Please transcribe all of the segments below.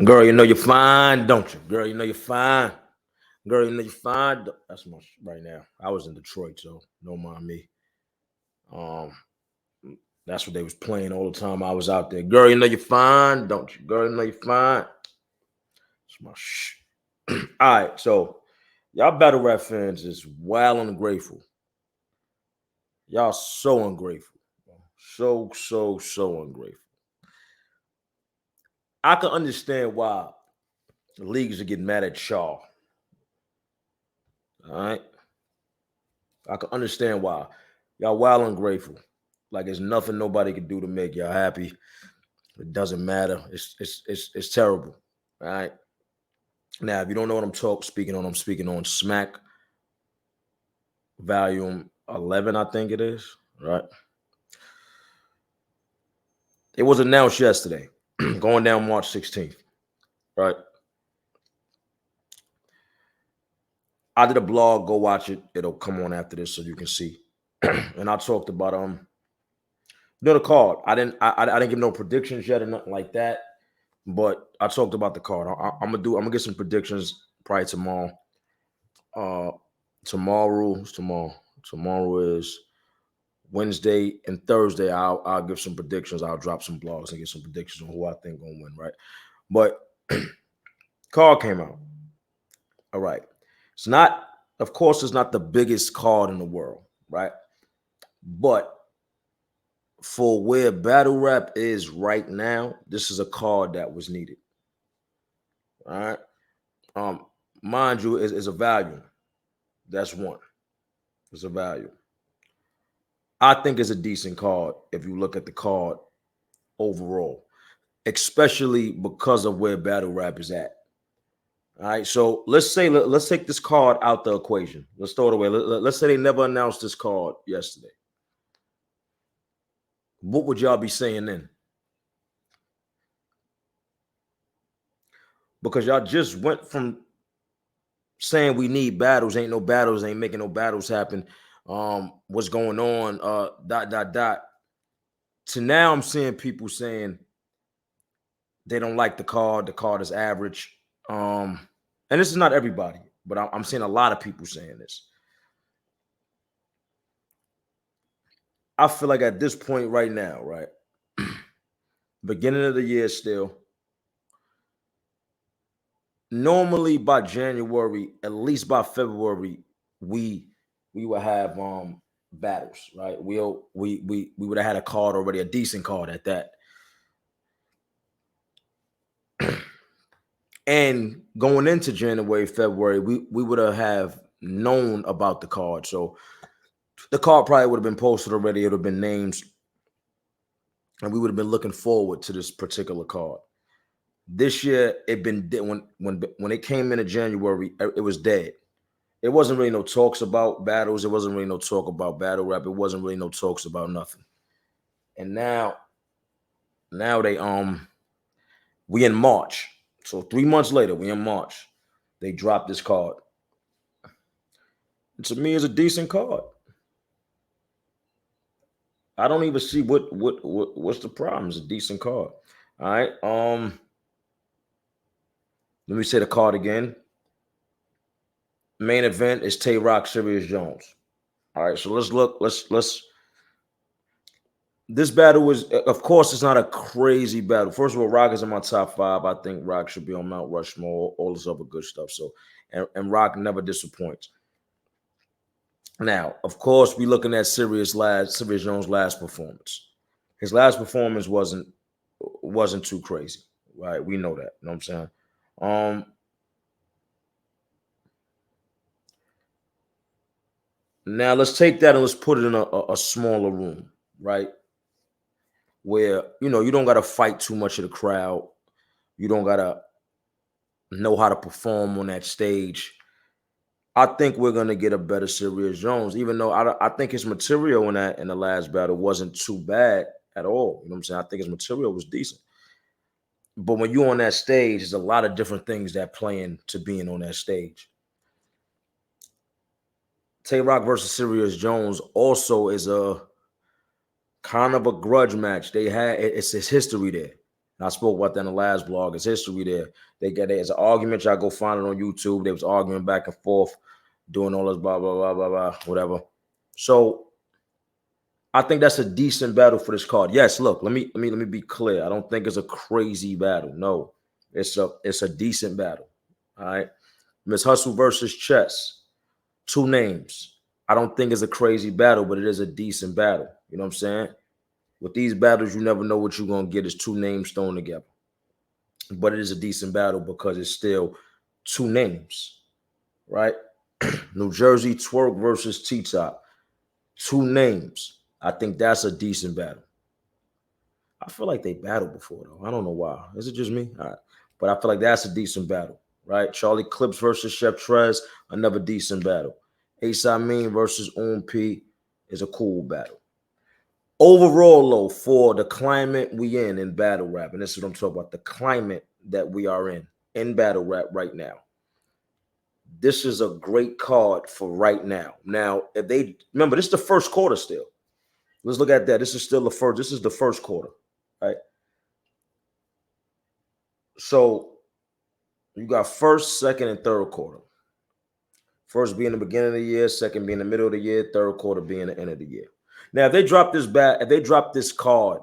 Girl, you know you're fine, don't you? Girl, you know you're fine. Girl, you know you're fine. That's my right now. I was in Detroit, so don't mind me. Um, that's what they was playing all the time. I was out there. Girl, you know you're fine, don't you? Girl, you know you're fine. That's my All right, so y'all battle rap fans is wild ungrateful. Y'all so ungrateful. So ungrateful. I can understand why the leagues are getting mad at Shaw. All right. I can understand why. Y'all wild ungrateful. Like there's nothing nobody can do to make y'all happy. It doesn't matter. It's terrible. All right. Now, if you don't know what I'm speaking on Smack Volume 11, I think it is. Right. It was announced yesterday, going down March 16th. Right. I did a blog. Go watch it. It'll come on after this so you can see. And I talked about the card. I didn't give no predictions yet or nothing like that. But I talked about the card. I'm gonna get some predictions probably tomorrow. Uh, tomorrow is Wednesday and Thursday. I'll give some predictions. I'll drop some blogs and get some predictions on who I think gonna win. Right, but card came out. All right, it's not. Of course, it's not the biggest card in the world, right? But for where battle rap is right now, this is a card that was needed. All right. Um, Mind you, is a value. That's one. It's a value. I think it's a decent card if you look at the card overall, especially because of where battle rap is at. All right. So let's take this card out the equation. Let's throw it away. Let's say they never announced this card yesterday. What would y'all be saying then? Because y'all just went from saying we need battles, ain't no battles, ain't making no battles happen. What's going on? Dot. To now I'm seeing people saying they don't like the card. The card is average. And this is not everybody, but I'm seeing a lot of people saying this. I feel like at this point right now, right, beginning of the year still, normally by January, at least by February, we will have battles, right? We would have had a card already, a decent card at that. And going into January, February, we would have known about the card. So the card probably would have been posted already. It would have been names, and we would have been looking forward to this particular card. This year, when it came into January, it was dead. It wasn't really no talks about battles. It wasn't really no talk about battle rap. It wasn't really no talks about nothing. And now we in March. So 3 months later, we in March. They dropped this card. And to me, it's a decent card. I don't even see what's the problem. It's a decent card. All right. Let me say the card again. Main event is Tay Rock, Serious Jones. All right. So let's look. Let's. This battle was, of course, it's not a crazy battle. First of all, Rock is in my top 5. I think Rock should be on Mount Rushmore. All this other good stuff. So, and Rock never disappoints. Now, of course, we looking at Serious Jones' last performance. His last performance wasn't too crazy, right? We know that. You know what I'm saying? Now let's take that and let's put it in a smaller room, right? Where you don't gotta fight too much of the crowd. You don't gotta know how to perform on that stage. I think we're gonna get a better Serious Jones, even though I think his material in the last battle wasn't too bad at all. You know what I'm saying? I think his material was decent. But when you're on that stage, there's a lot of different things that play into being on that stage. Tay Rock versus Serious Jones also is a kind of a grudge match. It's history there. And I spoke about that in the last blog. It's history there. There's an argument. Y'all go find it on YouTube. They was arguing back and forth, doing all this blah blah blah blah blah whatever. So I think that's a decent battle for this card. Yes, look, let me be clear. I don't think it's a crazy battle. No, it's a decent battle. All right. Miss Hustle versus Chess. 2 names. I don't think it's a crazy battle, but it is a decent battle. You know what I'm saying? With these battles, you never know what you're gonna get. It's 2 names thrown together. But it is a decent battle because it's still 2 names, right? New Jersey Twerk versus T-Top. 2 names. I think that's a decent battle. I feel like they battled before, though. I don't know why. Is it just me? All right. But I feel like that's a decent battle, right? Charlie Clips versus Chef Trez, another decent battle. Ace Amin versus P is a cool battle. Overall, though, for the climate we in battle rap, and this is what I'm talking about, the climate that we are in battle rap right now. This is a great card for right now. Now, if they remember, this is the first quarter still. Let's look at that. This is still the first. This is the first quarter, right? So you got first, second, and third quarter. First being the beginning of the year, second being the middle of the year, third quarter being the end of the year. Now, if they drop this card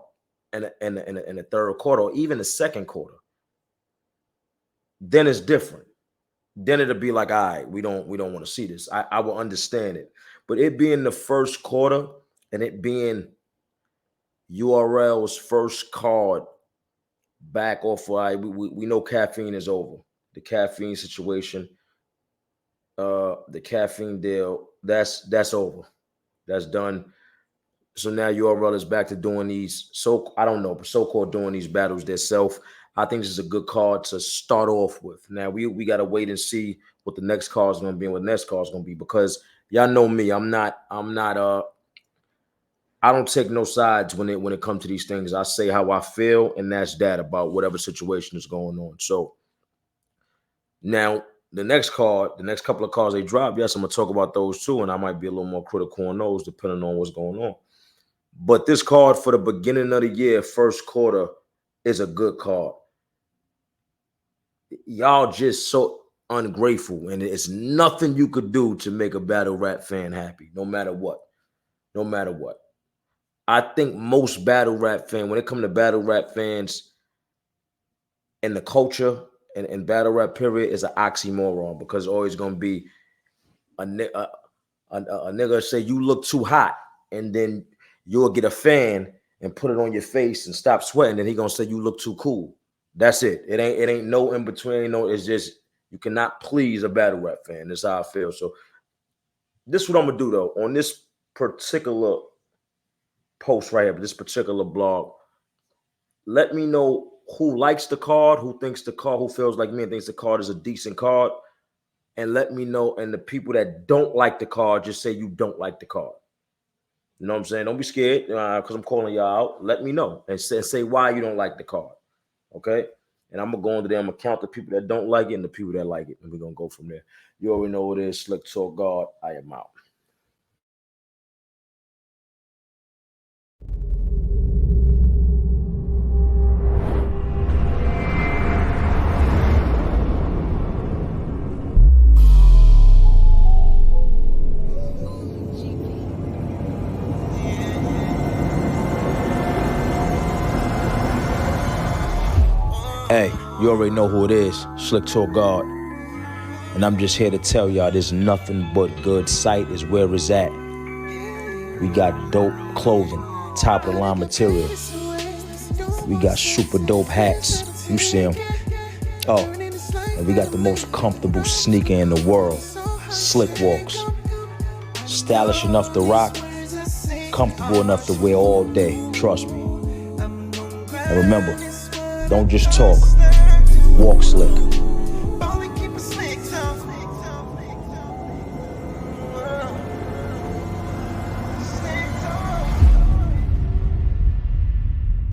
in the third quarter or even the second quarter, then it's different. Then it'll be like, all right, we don't want to see this. I will understand it. But it being the first quarter and it being URL's first card back off, we know caffeine is over. The caffeine situation, the caffeine deal, that's over. That's done. So now URL is back to doing these, so-called doing these battles themselves. I think this is a good card to start off with. Now we got to wait and see what the next card is going to be and what the next card is going to be, because y'all know me. I don't take no sides when it comes to these things. I say how I feel, and that's that about whatever situation is going on. So now the next couple of cards they drop, yes, I'm gonna talk about those too, and I might be a little more critical on those depending on what's going on. But this card for the beginning of the year, first quarter, is a good card. Y'all just so ungrateful, and it's nothing you could do to make a battle rap fan happy, no matter what. No matter what. I think most battle rap fans, when it comes to battle rap fans and the culture and battle rap period, is an oxymoron, because it's always going to be a nigga say you look too hot, and then you'll get a fan and put it on your face and stop sweating, and he gonna say you look too cool. That's it. It ain't no in between. No, it's just you cannot please a battle rap fan. That's how I feel. So this is what I'm gonna do though. On this particular post right here, this particular blog, let me know who likes the card, who thinks the card, who feels like me and thinks the card is a decent card, and let me know. And the people that don't like the card, just say you don't like the card. You know what I'm saying? Don't be scared, because I'm calling y'all out. Let me know and say why you don't like the card. Okay? And I'm going to go into there. I'm going to count the people that don't like it and the people that like it. And we're going to go from there. You already know what it is. Slick Talk God. I am out. Hey, you already know who it is, Slick Talk God. And I'm just here to tell y'all there's nothing but good. Sight is where it's at. We got dope clothing, top of the line material. We got super dope hats. You see them. Oh, and we got the most comfortable sneaker in the world, Slick Walks. Stylish enough to rock, comfortable enough to wear all day. Trust me. And remember, don't just talk, walk slick.